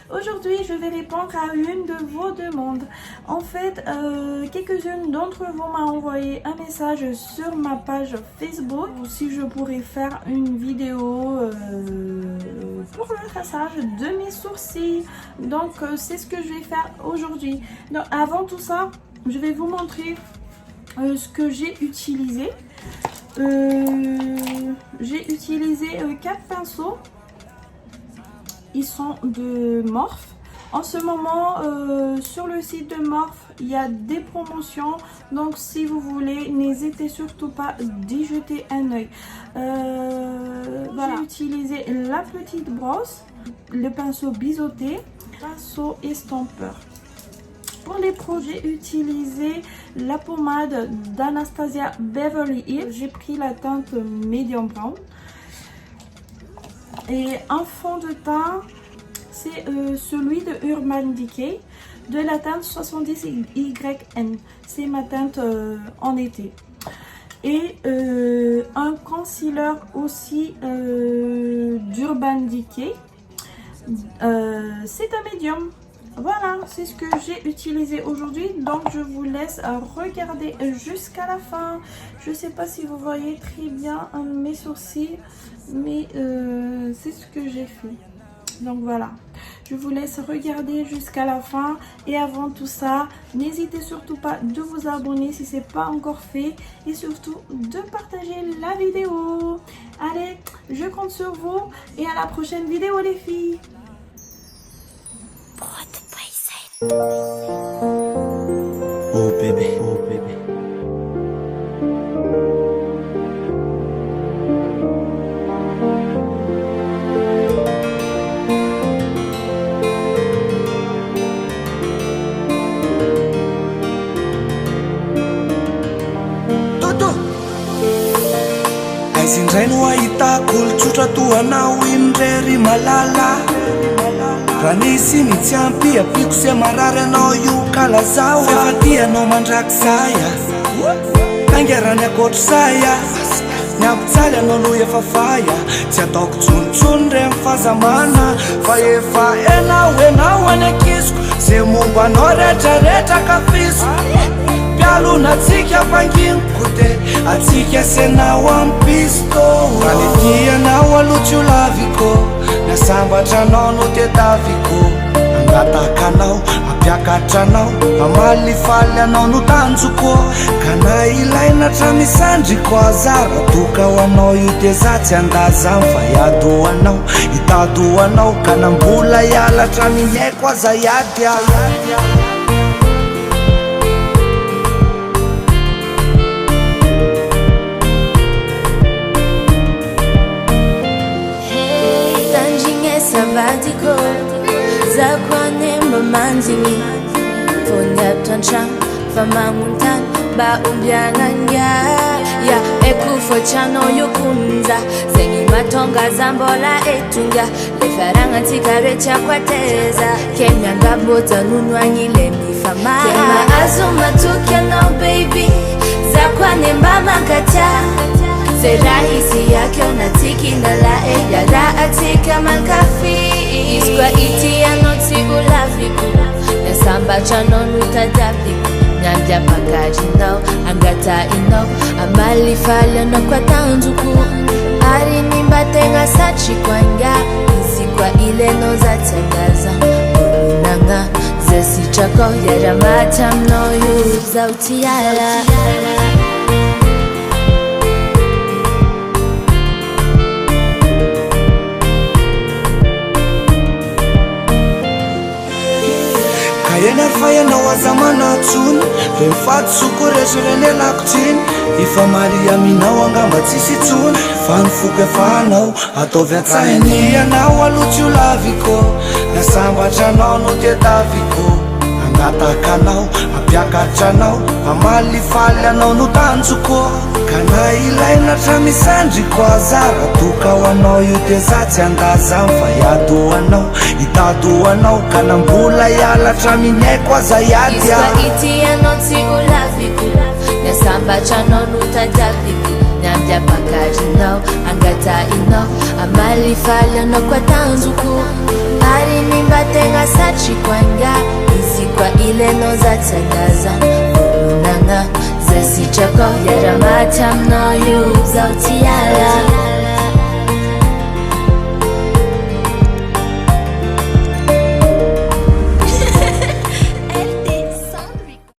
Aujourd'hui, je vais répondre à une de vos demandes. En fait, quelques-unes d'entre vous m'ont envoyé un message sur ma page Facebook si je pourrais faire une vidéo pour le traçage de mes sourcils. Donc, c'est ce que je vais faire aujourd'hui. Donc, avant tout ça, je vais vous montrer ce que j'ai utilisé. J'ai utilisé 4 pinceaux. Ils sont de Morphe. En ce moment, sur le site de Morphe, il y a des promotions. Donc, si vous voulez, n'hésitez surtout pas d'y jeter un œil. Voilà. J'ai utilisé la petite brosse, le pinceau biseauté, pinceau estompeur. Pour les produits, j'ai utilisé la pommade d'Anastasia Beverly Hills. J'ai pris la teinte Medium Brown. Et un fond de teint, c'est celui de Urban Decay de la teinte 70YN. C'est ma teinte en été. Et un concealer aussi d'Urban Decay. C'est un médium. Voilà, c'est ce que j'ai utilisé aujourd'hui. Donc, je vous laisse regarder jusqu'à la fin. Je ne sais pas si vous voyez très bien mes sourcils, mais c'est ce que j'ai fait. Donc, voilà. Je vous laisse regarder jusqu'à la fin. Et avant tout ça, n'hésitez surtout pas de vous abonner si ce n'est pas encore fait. Et surtout, de partager la vidéo. Allez, je compte sur vous. Et à la prochaine vidéo, les filles. Oh baby, oh baby. Toto Aizindray no ahitako olotsotra tohanao indrery malala. Raha nisy mitsy ampy apiko se marary anao io kalazao. Efa tianao mandrakizaya tangerany akoatra saya. Ny ampitsaly anao no efa faya. Tsy ataoko tsonontsony reny fahazamana. Fa efa enao any akisiko. Ze momba anao rehetrarehetra kafiso. Mpialonatsika mpanginiko de atsika senao ampisto. Raha ny tianao alotsy laviko. Nasambatra anao no tedaviko. Angatakanao, ampiakatra anao, amalifaly anao no tanjoko. Ka na ilaina tramisandriko azara. Toka ho anao io de za tsy andazany fa hiady ho anao, hitady ho anao. Ka nambola hialatra mihaiko aza hiady Savadiko zakwanemba manzini fonyaptantrano fa mamontany mba ombiananya ya ekufochanao yokunza zegny matonga za mbola etonga le faranantsika retsiakwateza ke miangabojanono agny le mifamaha ke mahazo matoky anao baby zakwanemba mankatia. Se rahisi yake unatiki ndalae ya raatika mankafi. Iskwa iti ya noti ulaviku. Nesamba chanonu itadabiku. Nyambia pakaji nao, angata inao. Amali falya no kwa tanzuku. Ari nimbatenga sachi kwa nga. Isikwa ile no za tangaza. Nanga zesi chako ya ramata mnoyu za utiala. Ena fayanao azamana tsony. Re mifaty soko resoreny lako tsiny. Ifa maria aminao angamba tsisy tsony. Fa nifoko efa anao ataovy atsahiny. Anao alotsy laviko. Nasambatra anao no tedaviko. Angatakanao, ampiakatra anao, amalifaly anao no tanjoko. Ka na ilaina tramisandriko azara. Toka ho anao io de za tsy andazany fa hiady ho anao, hitady ho anao. Ka nambola hialatra mihaiko aza hiady Iskwa iti anao tsy ulaviku. Nesambatra anao no tadabiku. Nyambia pakaji nao, angata inao. Amalifaly anao kwa tanzuku. Ari mimba tenga sachi kwanga Isikwa ile no zatangaza Nanga zesi chako Yaramata mno yu zautiala